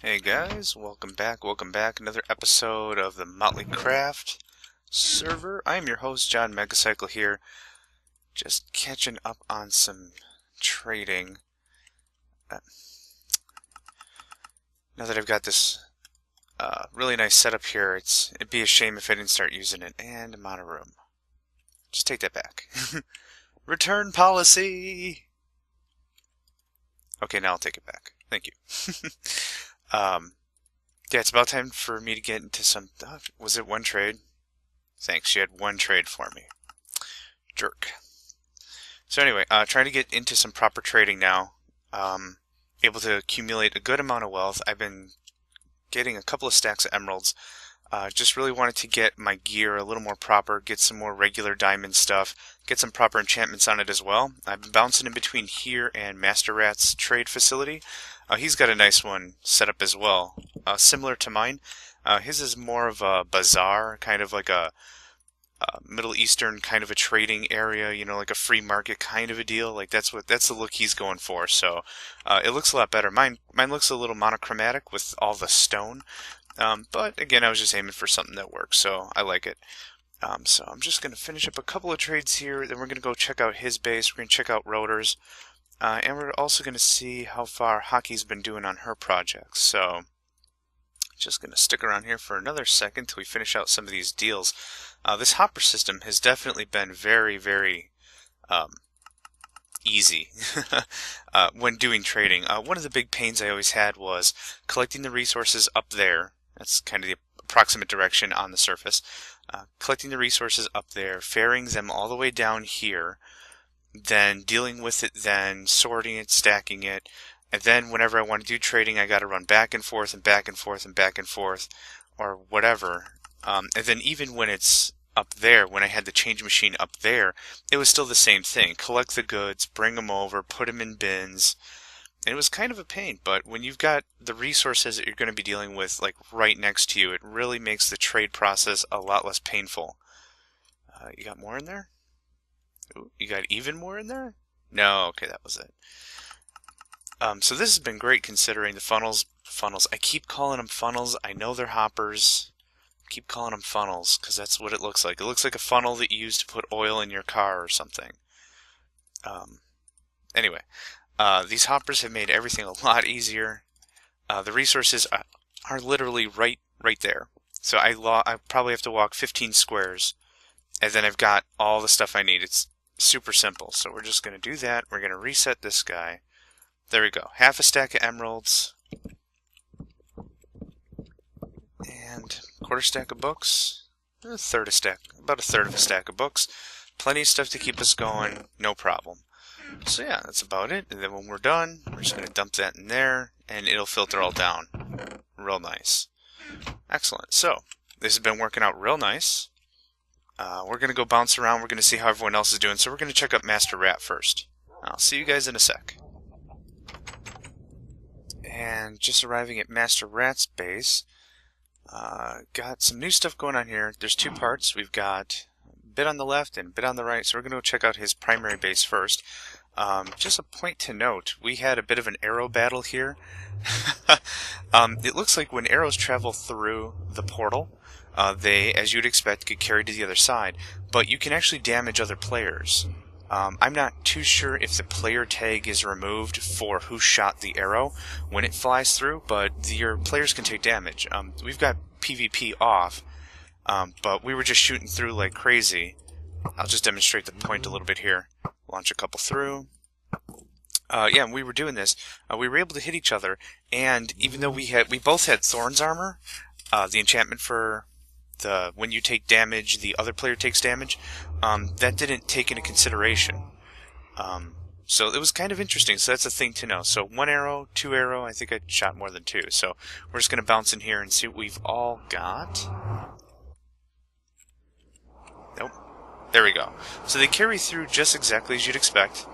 Hey guys, welcome back, another episode of the Motley Craft server. I am your host, John Megacycle here, just catching up on some trading. Now that I've got this really nice setup here, it'd be a shame if I didn't start using it, and I'm out of room. Just take that back. Return policy! Okay, now I'll take it back. Thank you. Yeah, it's about time for me to get into some... was it one trade? Thanks, you had one trade for me. Jerk. So anyway, trying to get into some proper trading now. Able to accumulate a good amount of wealth. I've been getting a couple of stacks of emeralds. Just really wanted to get my gear a little more proper, get some more regular diamond stuff, get some proper enchantments on it as well. I've been bouncing in between here and Mastrratt's trade facility. He's got a nice one set up as well, similar to mine. His is more of a bazaar, kind of like a Middle Eastern kind of a trading area, you know, like a free market kind of a deal. Like that's the look he's going for. So it looks a lot better. Mine looks a little monochromatic with all the stone. But again, I was just aiming for something that works, so I like it. So I'm just going to finish up a couple of trades here, then we're going to go check out his base, we're going to check out Rotors, and we're also going to see how far Hockey's been doing on her projects. So just going to stick around here for another second till we finish out some of these deals. This hopper system has definitely been very, very easy when doing trading. One of the big pains I always had was collecting the resources up there. That's kind of the approximate direction on the surface. Collecting the resources up there, ferrying them all the way down here, then dealing with it, then sorting it, stacking it, and then whenever I want to do trading, I got to run back and forth and back and forth and back and forth, or whatever. And then even when it's up there, when I had the change machine up there, it was still the same thing. Collect the goods, bring them over, put them in bins. And it was kind of a pain, but when you've got the resources that you're going to be dealing with like right next to you, it really makes the trade process a lot less painful. You got more in there? Ooh, you got even more in there? No, okay, that was it. So this has been great considering the funnels. I keep calling them funnels. I know they're hoppers. Keep calling them funnels because that's what it looks like. It looks like a funnel that you use to put oil in your car or something. Anyway. These hoppers have made everything a lot easier. The resources are literally right there. So I probably have to walk 15 squares, and then I've got all the stuff I need. It's super simple. So we're just going to do that. We're going to reset this guy. There we go. Half a stack of emeralds. And quarter stack of books. About a third of a stack of books. Plenty of stuff to keep us going. No problem. So yeah, that's about it. And then when we're done, we're just going to dump that in there, and it'll filter all down. Real nice. Excellent. So, this has been working out real nice. We're going to go bounce around. We're going to see how everyone else is doing. So we're going to check out Mastrratt first. I'll see you guys in a sec. And just arriving at Mastrratt's base. Got some new stuff going on here. There's two parts. We've got a bit on the left and a bit on the right. So we're going to go check out his primary base first. Just a point to note, we had a bit of an arrow battle here. It looks like when arrows travel through the portal, they, as you'd expect, get carried to the other side, but you can actually damage other players. I'm not too sure if the player tag is removed for who shot the arrow when it flies through, but your players can take damage. We've got PvP off, but we were just shooting through like crazy. I'll just demonstrate the point a little bit here. Launch a couple through. Yeah, we were doing this. We were able to hit each other, and even though we both had Thorns armor, the enchantment for when you take damage, the other player takes damage. That didn't take into consideration. So it was kind of interesting. So that's a thing to know. So one arrow, two arrow. I think I shot more than two. So we're just gonna bounce in here and see what we've all got. Nope. There we go. So they carry through just exactly as you'd expect.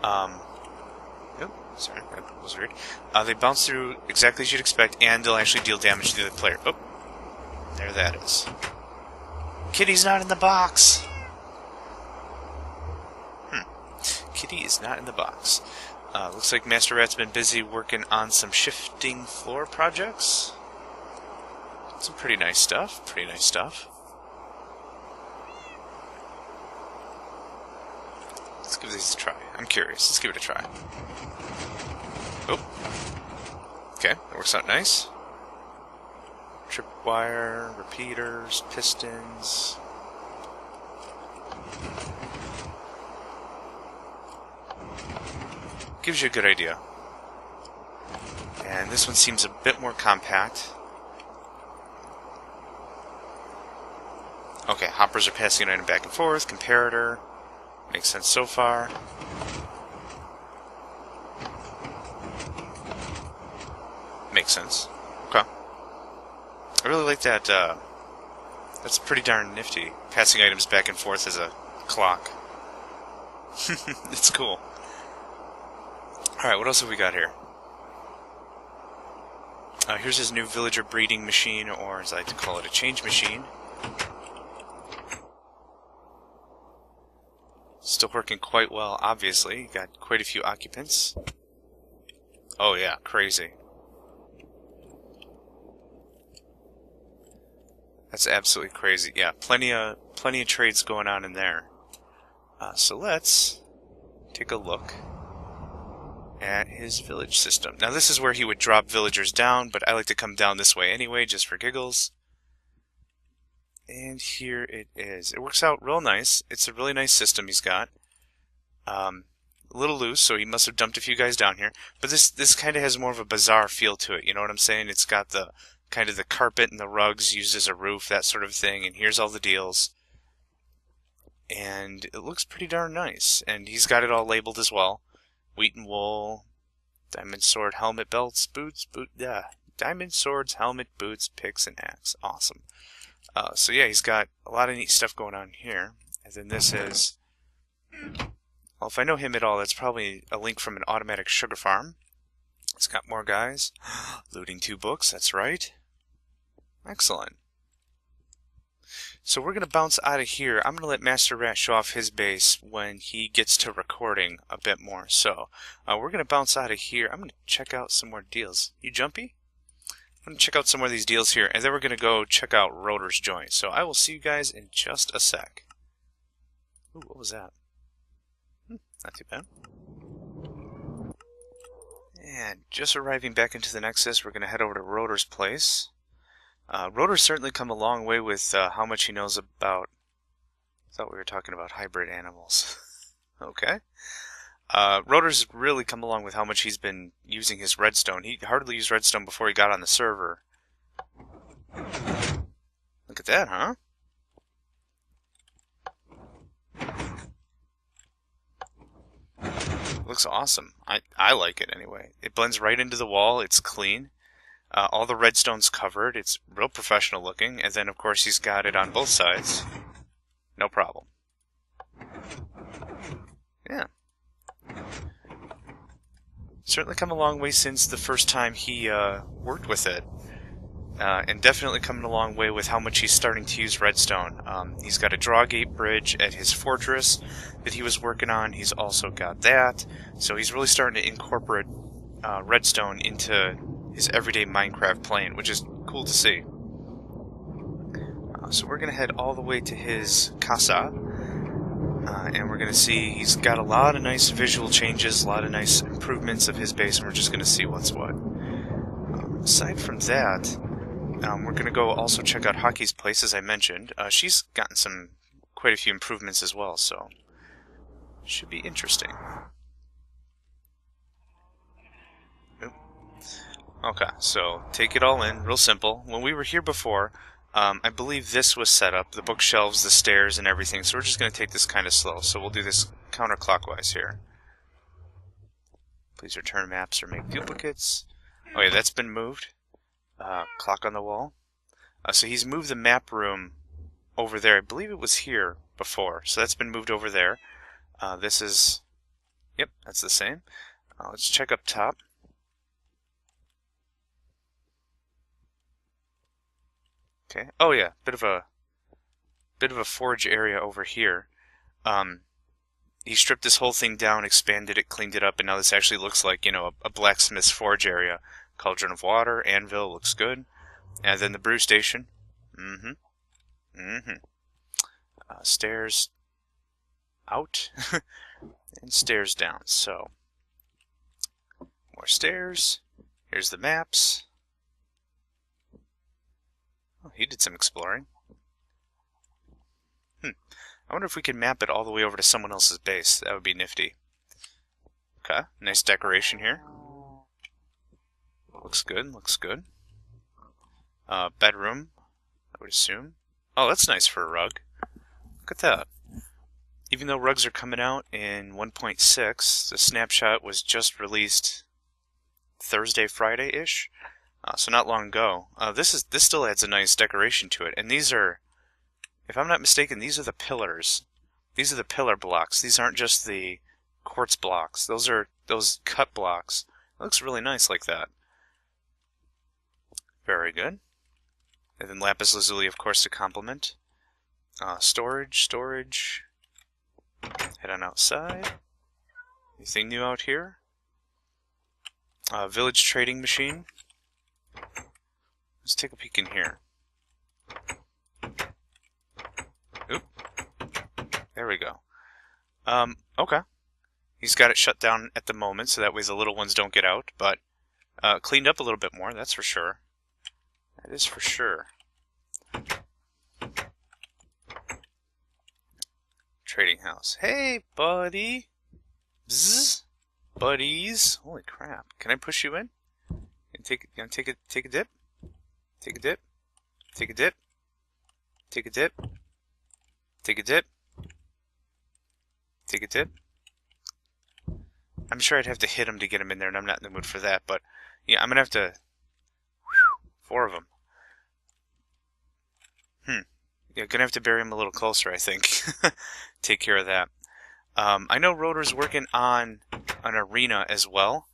Oh, sorry, that was weird. They bounce through exactly as you'd expect, and they'll actually deal damage to the other player. Oh, there that is. Kitty's not in the box. Kitty is not in the box. Looks like Mastrratt's been busy working on some shifting floor projects. Some pretty nice stuff. Pretty nice stuff. Let's give these a try. I'm curious. Let's give it a try. Oh. Okay, that works out nice. Tripwire, repeaters, pistons. Gives you a good idea. And this one seems a bit more compact. Okay, hoppers are passing an item back and forth. Comparator. Makes sense so far. Makes sense. Okay. I really like that. That's pretty darn nifty. Passing items back and forth as a clock. It's cool. Alright, what else have we got here? Here's his new villager breeding machine, or as I like to call it, a change machine. Still working quite well, obviously. Got quite a few occupants. Oh yeah, crazy. That's absolutely crazy. Yeah, plenty of trades going on in there. So let's take a look at his village system. Now this is where he would drop villagers down, but I like to come down this way anyway, just for giggles. And here it is. It works out real nice. It's a really nice system he's got. A little loose, so he must have dumped a few guys down here. But this kind of has more of a bazaar feel to it. You know what I'm saying? It's got the kind of the carpet and the rugs used as a roof, that sort of thing. And here's all the deals. And it looks pretty darn nice. And he's got it all labeled as well. Wheat and wool, diamond sword, helmet, belts, boots, diamond swords, helmet, boots, picks, and axe. Awesome. So yeah, he's got a lot of neat stuff going on here. And then this is, well, if I know him at all, that's probably a link from an automatic sugar farm. It's got more guys. Looting 2 books, that's right. Excellent. So we're going to bounce out of here. I'm going to let Mastrratt show off his base when he gets to recording a bit more. So we're going to bounce out of here. I'm going to check out some more deals. You jumpy? I'm going to check out some more of these deals here, and then we're going to go check out Rotor's joint. So I will see you guys in just a sec. Ooh, what was that? Not too bad. And just arriving back into the Nexus, we're going to head over to Rotor's place. Rotor's certainly come a long way with how much he knows about... I thought we were talking about hybrid animals. Okay. Rotor's really come along with how much he's been using his redstone. He hardly used redstone before he got on the server. Look at that, huh? Looks awesome. I like it anyway. It blends right into the wall. It's clean. All the redstone's covered. It's real professional looking. And then, of course, he's got it on both sides. No problem. Yeah. Certainly come a long way since the first time he worked with it. And definitely coming a long way with how much he's starting to use redstone. He's got a drawgate bridge at his fortress that he was working on. He's also got that. So he's really starting to incorporate redstone into his everyday Minecraft playing, which is cool to see. So we're going to head all the way to his casa, and we're going to see he's got a lot of nice visual changes, a lot of nice improvements of his base, and we're just going to see what's what. Aside from that, we're going to go also check out Hockey's place, as I mentioned. She's gotten quite a few improvements as well, so should be interesting. Okay, so take it all in, real simple. When we were here before, I believe this was set up, the bookshelves, the stairs, and everything, so we're just going to take this kind of slow. So we'll do this counterclockwise here. Please return maps or make duplicates. Oh yeah, that's been moved. Clock on the wall. So he's moved the map room over there. I believe it was here before, so that's been moved over there. This is... Yep, that's the same. Let's check up top. Okay. Oh yeah, bit of a forge area over here. he stripped this whole thing down, expanded it, cleaned it up, and now this actually looks like, you know, a blacksmith's forge area. Cauldron of water, anvil, looks good. And then the brew station. Stairs out and stairs down. So, more stairs. Here's the maps. Oh, he did some exploring. I wonder if we could map it all the way over to someone else's base. That would be nifty. Okay, nice decoration here. Looks good, looks good. Bedroom, I would assume. Oh, that's nice for a rug. Look at that. Even though rugs are coming out in 1.6, the snapshot was just released Thursday, Friday-ish. So not long ago. This still adds a nice decoration to it. And these are, if I'm not mistaken, these are the pillars. These are the pillar blocks. These aren't just the quartz blocks. Those are those cut blocks. It looks really nice like that. Very good. And then lapis lazuli, of course, to complement. Storage. Head on outside. Anything new out here? Village trading machine. Let's take a peek in here. Oop. There we go. Okay. He's got it shut down at the moment, so that way the little ones don't get out, but cleaned up a little bit more, that's for sure. That is for sure. Trading house. Hey, buddy! Bzzz. Buddies. Holy crap. Can I push you in? Take a dip? Take a dip? Take a dip? Take a dip? Take a dip? Take a dip? I'm sure I'd have to hit him to get him in there, and I'm not in the mood for that, but yeah, I'm gonna have to... 4 of them. Yeah, gonna have to bury him a little closer, I think. Take care of that. I know Rotor's working on an arena as well.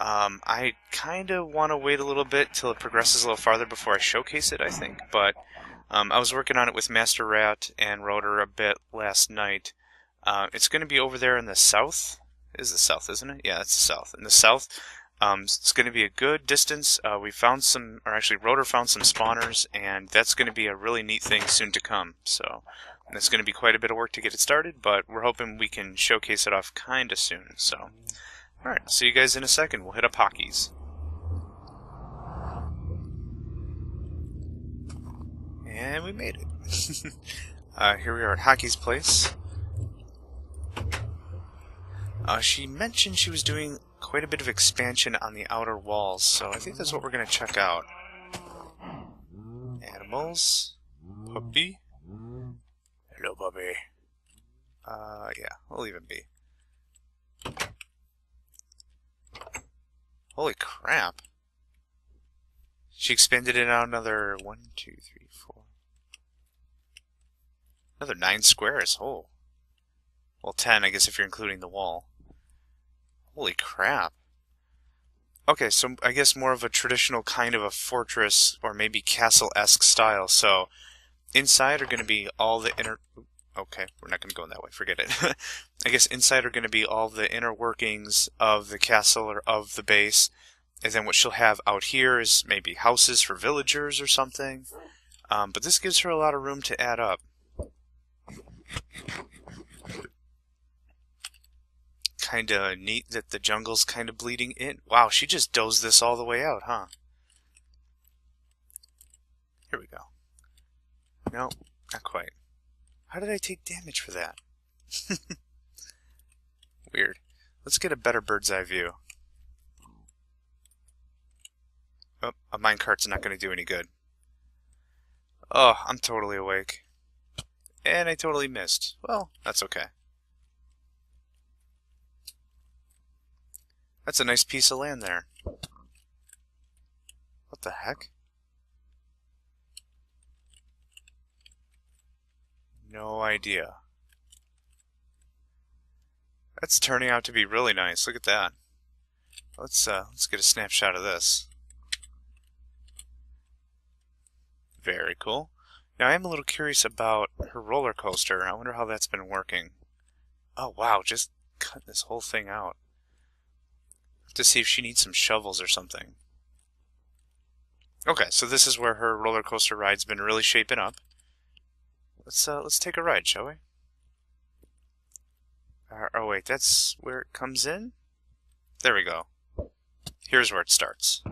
I kind of want to wait a little bit till it progresses a little farther before I showcase it, I think. But I was working on it with Mastrratt and Rotor a bit last night. It's going to be over there in the south. It is the south, isn't it? Yeah, it's the south. In the south, it's going to be a good distance. We found some, or actually Rotor found some spawners, and that's going to be a really neat thing soon to come. So it's going to be quite a bit of work to get it started, but we're hoping we can showcase it off kind of soon. So, alright, see you guys in a second. We'll hit up Hockey's. And we made it. Here we are at Hockey's place. She mentioned she was doing quite a bit of expansion on the outer walls, so I think that's what we're going to check out. Animals. Puppy. Hello, puppy. Yeah, we'll leave him be. Holy crap. She expanded it out another 1, 2, 3, 4. Another 9 squares. Oh. Well, 10, I guess, if you're including the wall. Holy crap. Okay, so I guess more of a traditional kind of a fortress or maybe castle-esque style. So inside are going to be all the inner... Okay, we're not going to go in that way. Forget it. I guess inside are going to be all the inner workings of the castle or of the base. And then what she'll have out here is maybe houses for villagers or something. But this gives her a lot of room to add up. Kinda neat that the jungle's kinda bleeding in. Wow, she just dozed this all the way out, huh? Here we go. No, not quite. How did I take damage for that? Weird. Let's get a better bird's eye view. Oh, a minecart's not gonna do any good. Oh, I'm totally awake. And I totally missed. Well, that's okay. That's a nice piece of land there. What the heck? No idea. That's turning out to be really nice. Look at that. Let's get a snapshot of this. Very cool. Now I am a little curious about her roller coaster. I wonder how that's been working. Oh wow, just cut this whole thing out. To see if she needs some shovels or something. Okay, so this is where her roller coaster ride's been really shaping up. Let's take a ride, shall we? Oh wait, that's where it comes in? There we go. Here's where it starts.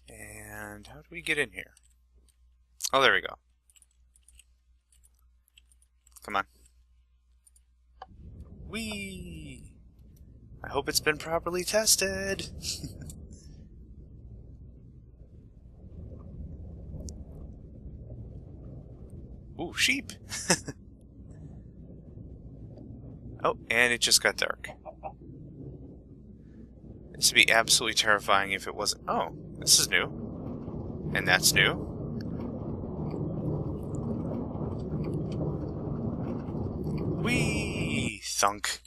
And how do we get in here? Oh, there we go. Come on. Whee! I hope it's been properly tested. Ooh, sheep! Oh, and it just got dark. This would be absolutely terrifying if it wasn't. Oh, this is new. And that's new. Whee! Thunk.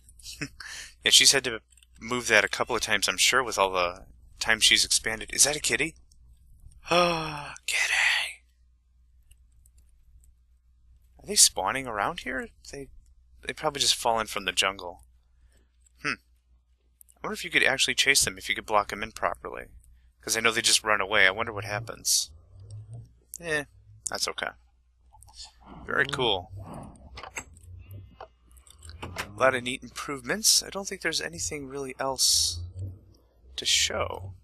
Yeah, she's had to move that a couple of times, I'm sure, with all the time she's expanded. Is that a kitty? Ah, kitty! Are they spawning around here? They probably just fallen from the jungle. I wonder if you could actually chase them, if you could block them in properly. Because I know they just run away. I wonder what happens. Eh, that's okay. Very cool. A lot of neat improvements. I don't think there's anything really else to show.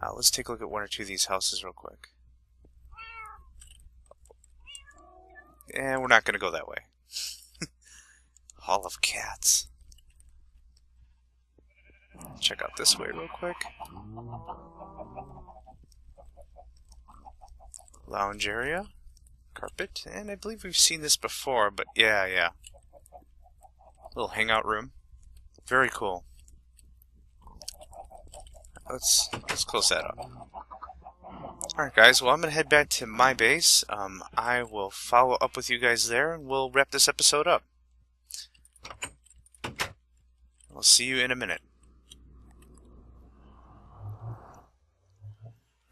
Let's take a look at one or two of these houses real quick. And we're not going to go that way. Hall of Cats. Check out this way real quick. Lounge area. Carpet. And I believe we've seen this before, but yeah. Little hangout room. Very cool. Let's close that up. Alright guys, well I'm going to head back to my base. I will follow up with you guys there and we'll wrap this episode up. I'll see you in a minute.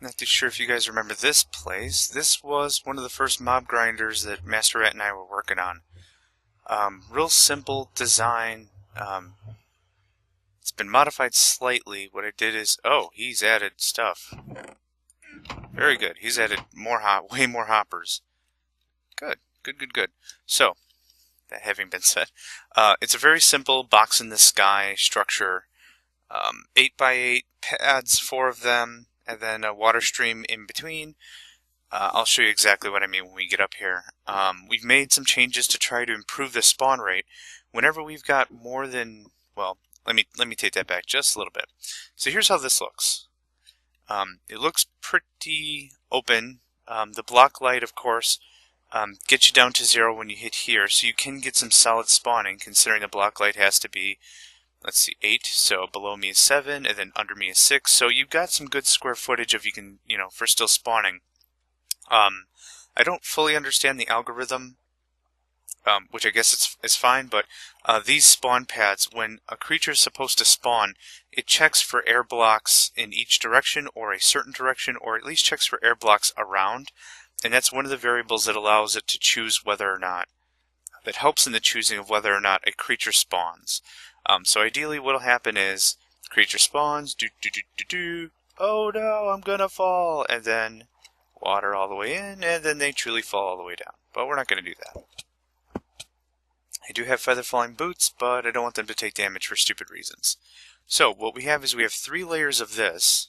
Not too sure if you guys remember this place. This was one of the first mob grinders that Mastrratt and I were working on. Real simple design. It's been modified slightly. What I did is, oh, he's added stuff. Very good. He's added way more hoppers. Good. So, that having been said, it's a very simple box in the sky structure. 8x8 pads, 4 of them, and then a water stream in between. I'll show you exactly what I mean when we get up here. We've made some changes to try to improve the spawn rate. Whenever we've got more than, well, let me take that back just a little bit. So here's how this looks. It looks pretty open. The block light, of course, gets you down to 0 when you hit here, so you can get some solid spawning, considering the block light has to be, let's see, 8, so below me is 7, and then under me is 6, so you've got some good square footage of for still spawning. I don't fully understand the algorithm, which I guess it's fine, but these spawn pads, when a creature is supposed to spawn, it checks for air blocks in each direction, or a certain direction, or at least checks for air blocks around, and that's one of the variables that allows it to choose whether or not, that helps in the choosing of whether or not a creature spawns. So ideally what will happen is, creature spawns, oh no, I'm gonna fall, and then water all the way in, and then they truly fall all the way down. But we're not going to do that. I do have feather falling boots, but I don't want them to take damage for stupid reasons. So what we have is we have 3 layers of this.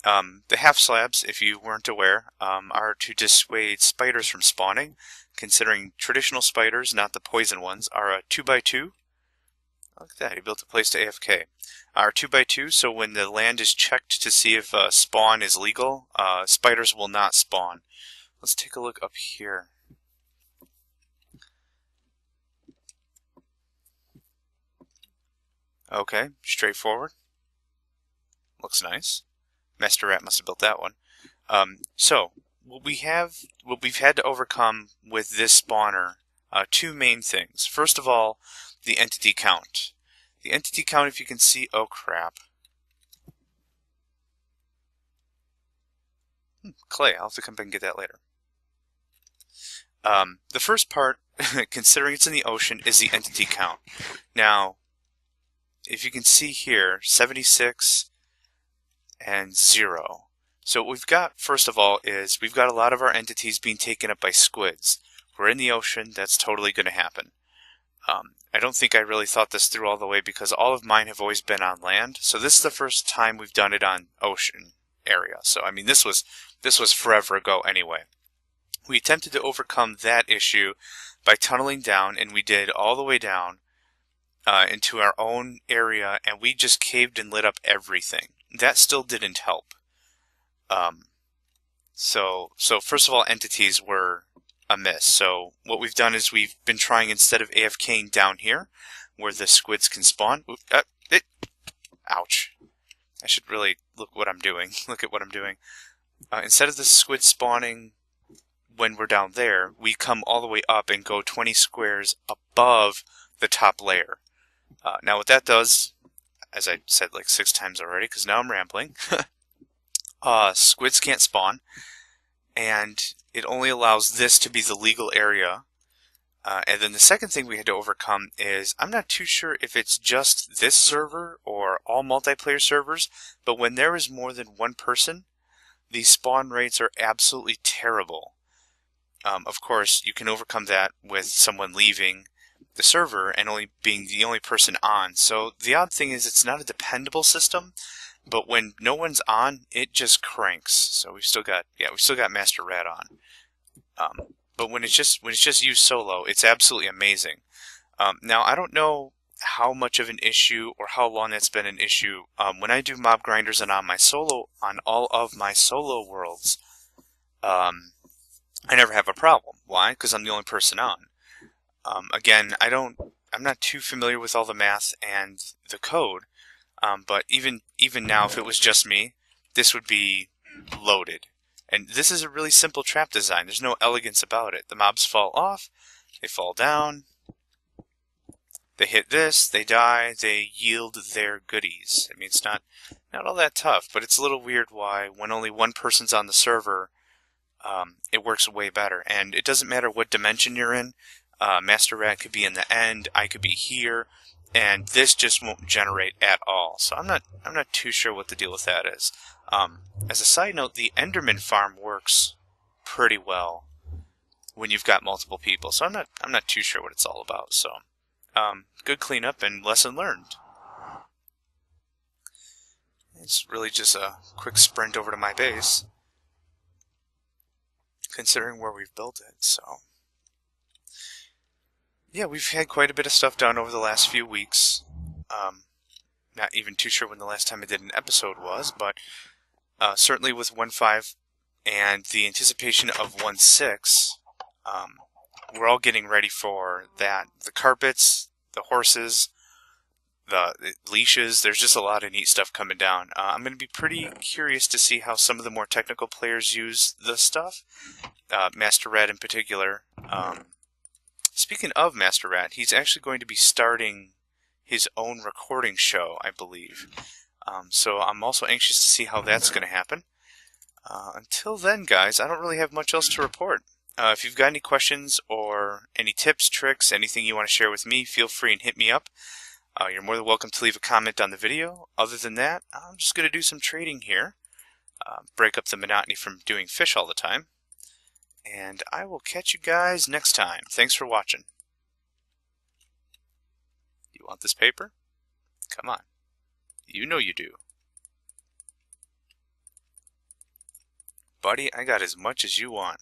The half slabs, if you weren't aware, are to dissuade spiders from spawning, considering traditional spiders, not the poison ones, are a 2x2. Look at that, he built a place to AFK. Are 2x2, so when the land is checked to see if spawn is legal, spiders will not spawn. Let's take a look up here. Okay, straightforward. Looks nice. Mastrratt must have built that one. So, what we've had to overcome with this spawner, 2 main things. First of all, the entity count. The entity count, if you can see, oh crap. Clay, I'll have to come back and get that later. The first part, considering it's in the ocean, is the entity count. Now, if you can see here, 76 and 0. So what we've got, first of all, is we've got a lot of our entities being taken up by squids. We're in the ocean, that's totally going to happen. I don't think I really thought this through all the way because all of mine have always been on land. So this is the first time we've done it on ocean area. So I mean, this was forever ago anyway. We attempted to overcome that issue by tunneling down, and we did all the way down into our own area, and we just caved and lit up everything. That still didn't help. So first of all, entities were amiss. So what we've done is we've been trying, instead of AFKing down here, where the squids can spawn. Ouch! I should really look what I'm doing. Look at what I'm doing. Instead of the squid spawning when we're down there, we come all the way up and go 20 squares above the top layer. Now what that does, as I said like 6 times already, because now I'm rambling, squids can't spawn, and it only allows this to be the legal area. And then the second thing we had to overcome is, I'm not too sure if it's just this server or all multiplayer servers, but when there is more than one person, the spawn rates are absolutely terrible. Of course, you can overcome that with someone leaving the server and only being the only person on. So the odd thing is, it's not a dependable system, but when no one's on, it just cranks. So we've still got Mastrratt on. But when it's just you solo, it's absolutely amazing. Now I don't know how much of an issue or how long it's been an issue. When I do mob grinders and on all of my solo worlds, I never have a problem. Why? Because I'm the only person on. Again, I'm not too familiar with all the math and the code, but even now, if it was just me, this would be loaded. And this is a really simple trap design. There's no elegance about it. The mobs fall off, they fall down, they hit this, they die, they yield their goodies. I mean, it's not all that tough, but it's a little weird why, when only one person's on the server, it works way better. And it doesn't matter what dimension you're in. Mastrratt could be in the end, I could be here, and this just won't generate at all. So I'm not too sure what the deal with that is. As a side note, the Enderman farm works pretty well when you've got multiple people. So I'm not too sure what it's all about. So good cleanup and lesson learned. It's really just a quick sprint over to my base, considering where we've built it. So yeah, we've had quite a bit of stuff done over the last few weeks. Not even too sure when the last time I did an episode was, but certainly with 1.5 and the anticipation of 1.6, we're all getting ready for that. The carpets, the horses, the leashes, there's just a lot of neat stuff coming down. I'm going to be pretty curious to see how some of the more technical players use the stuff, Mastrratt in particular. Speaking of Mastrratt, he's actually going to be starting his own recording show, I believe. So I'm also anxious to see how that's going to happen. Until then, guys, I don't really have much else to report. If you've got any questions or any tips, tricks, anything you want to share with me, feel free and hit me up. You're more than welcome to leave a comment on the video. Other than that, I'm just going to do some trading here. Break up the monotony from doing fish all the time. And I will catch you guys next time. Thanks for watching. You want this paper? Come on. You know you do. Buddy, I got as much as you want.